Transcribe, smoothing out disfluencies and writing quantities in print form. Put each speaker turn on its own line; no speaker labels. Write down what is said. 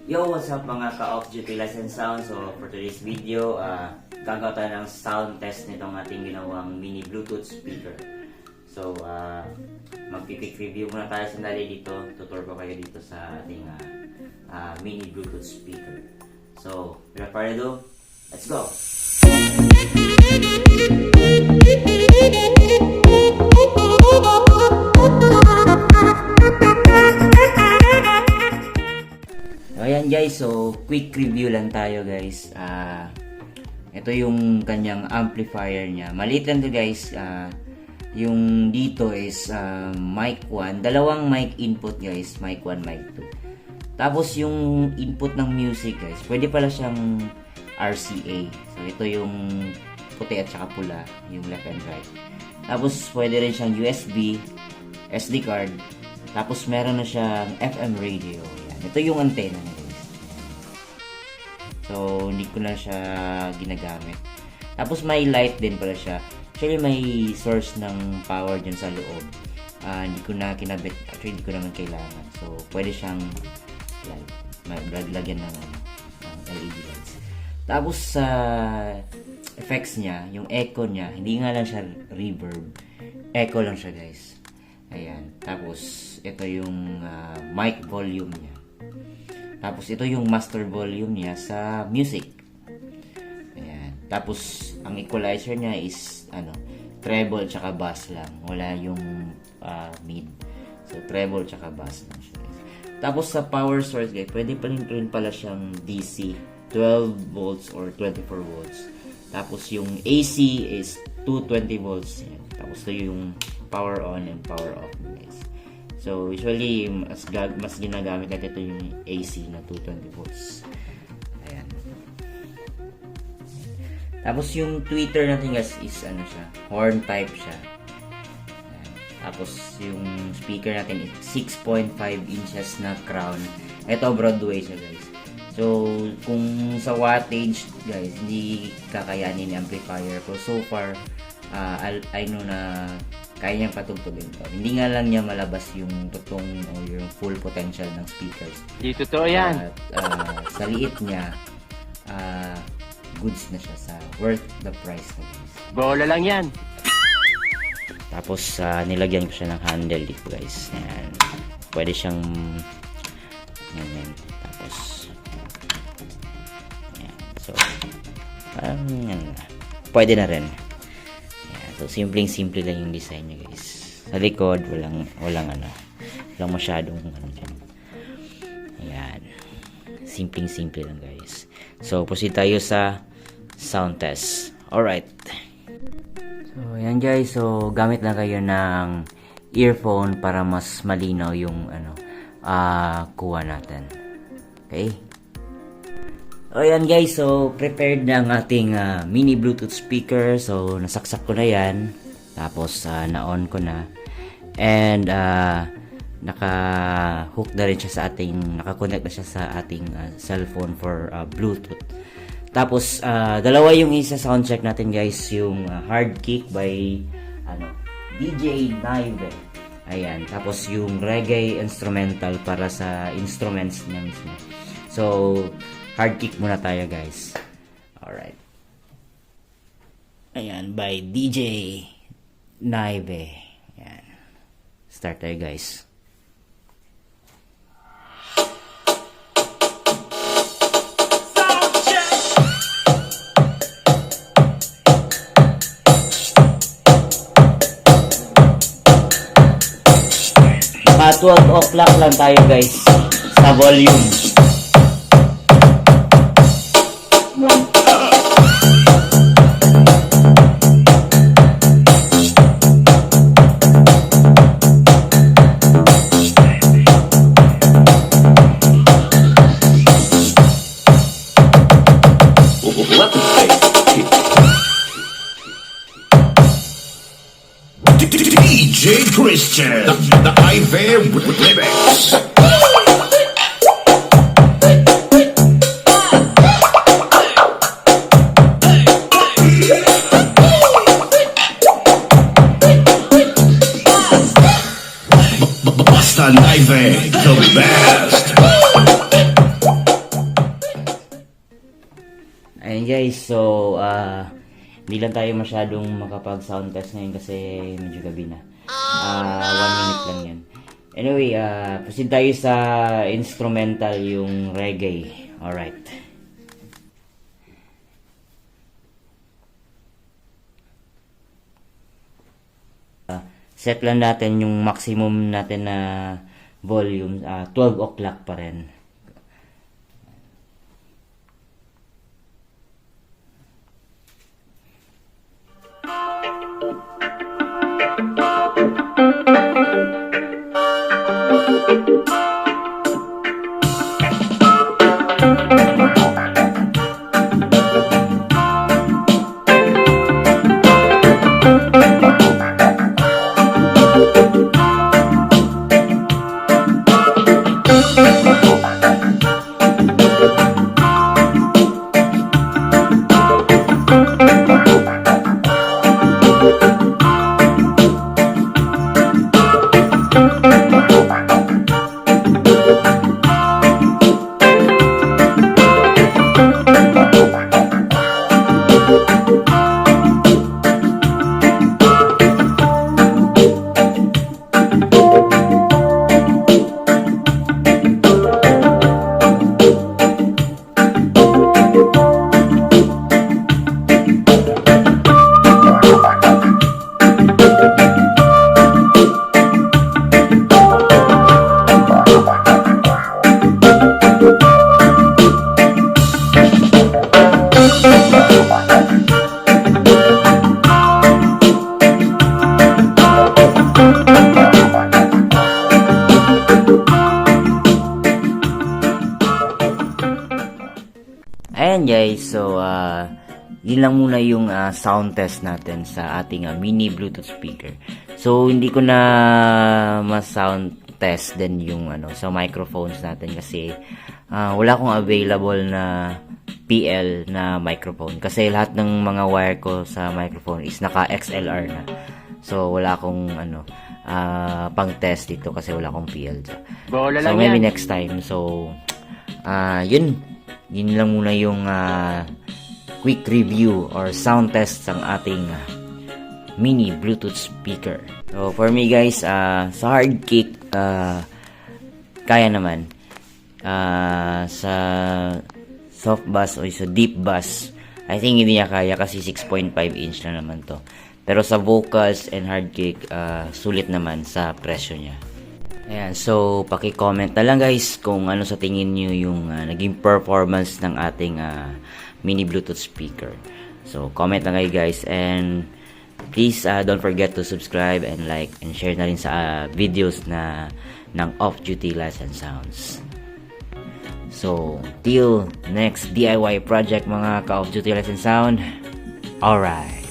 Yo, what's up mga ka-off duty license sound? So for today's video, gagawa tayo ng sound test nitong ating ginawang mini Bluetooth speaker. So magpipick review muna tayo sandali dito. Tutur ko kayo dito sa ating mini Bluetooth speaker. So without further ado, let's go! Ayan guys, so quick review lang tayo guys. Ito yung kanyang amplifier niya. Maliit lang to guys. Yung dito is mic 1. Dalawang mic input guys. Mic 1, mic 2. Tapos yung input ng music guys, pwede pala siyang RCA. So ito yung puti at saka pula, yung left and right. Tapos pwede rin siyang USB, SD card. Tapos meron na siyang FM radio. Ito yung antenna niya guys. So, hindi ko na siya ginagamit. Tapos may light din pala siya. Actually, may source ng power dyan sa loob. Hindi ko na kinabit. Actually, hindi ko naman kailangan. So, pwede siyang light. Lagyan ng LED lights. Tapos, sa effects niya, yung echo niya, hindi nga lang siya reverb. Echo lang siya guys. Ayan. Tapos, ito yung mic volume niya. Tapos ito yung master volume niya sa music. Ayan. Tapos ang equalizer niya is treble tsaka bass lang. Wala yung mid. So treble tsaka bass lang siya. Tapos sa power source guys, pwede pa rin pala siyang DC 12 volts or 24 volts. Tapos yung AC is 220 volts. Ayan. Tapos ito yung power on and power off guys. So, usually, mas ginagamit natin ito yung AC na 220 volts. Ayan. Tapos, yung tweeter natin guys is siya, horn type siya. Ayan. Tapos, yung speaker natin is 6.5 inches na crown. Ito, Broadway siya guys. So, kung sa wattage guys, hindi kakayanin ni amplifier. Pero so far, I know na kaya niyang patugtugin to. Hindi nga lang niya malabas yung totoong o yung full potential ng speakers.
Di totoo yan.
At sa liit niya, goods na siya sa worth the price na guys.
Bola lang yan.
Tapos nilagyan ko siya ng handle dito guys. Ayan. Pwede siyang ganyan. Tapos ayan. So parang pwede na rin. So, simpleng-simple lang yung design niya, guys. Sa likod, walang masyadong dyan. Ayan. Simpleng-simple lang, guys. So, proceed tayo sa sound test. Alright. So, ayan, guys. So, gamit lang kayo ng earphone para mas malinaw yung, kuha natin. Okay? O yan guys, so prepared na ang ating mini Bluetooth speaker. So nasaksak ko na yan. Tapos na-on ko na. And naka-hook na rin siya sa ating, naka-connect na siya sa ating cellphone for Bluetooth. Tapos dalawa yung isa soundcheck natin guys. Yung Hard Kick by DJ Naive. Ayan. Tapos yung reggae instrumental para sa instruments niya mismo. So hard kick muna tayo guys. Alright. Ayan, by DJ Naive. Ayan. Start tayo guys. Naka 12 o'clock lang tayo guys sa volume.
DJ Christian, the Ivy Remix. Basta Ivy, the best.
Ayan guys, so hindi lang tayo masyadong makapag sound test ngayon kasi medyo gabi na. 1 minute lang yan. Anyway, proceed tayo sa instrumental, yung reggae. Alright. Set lang natin yung maximum natin na volume, 12 o'clock pa rin. Ayan guys, so yun lang muna yung sound test natin sa ating mini Bluetooth speaker. So hindi ko na ma-sound test din yung sa microphones natin kasi wala akong available na PL na microphone kasi lahat ng mga wire ko sa microphone is naka XLR na. So wala akong pang test dito kasi wala akong PL.
Bola
So
lang
maybe
yan.
next time. So yun lang muna yung quick review or sound test ng ating mini Bluetooth speaker. So for me guys, sa hard kick kaya naman. Sa soft bass o sa deep bass, I think hindi niya kaya kasi 6.5 inch na naman to. Pero sa vocals and hard kick, sulit naman sa presyo niya. Ayan, so paki-comment na lang guys kung ano sa tingin nyo yung naging performance ng ating mini Bluetooth speaker. So comment lang kayo guys, and please don't forget to subscribe and like and share na rin sa videos na ng off-duty lights and sounds. So till next DIY project mga ka-off-duty lights and sound, alright.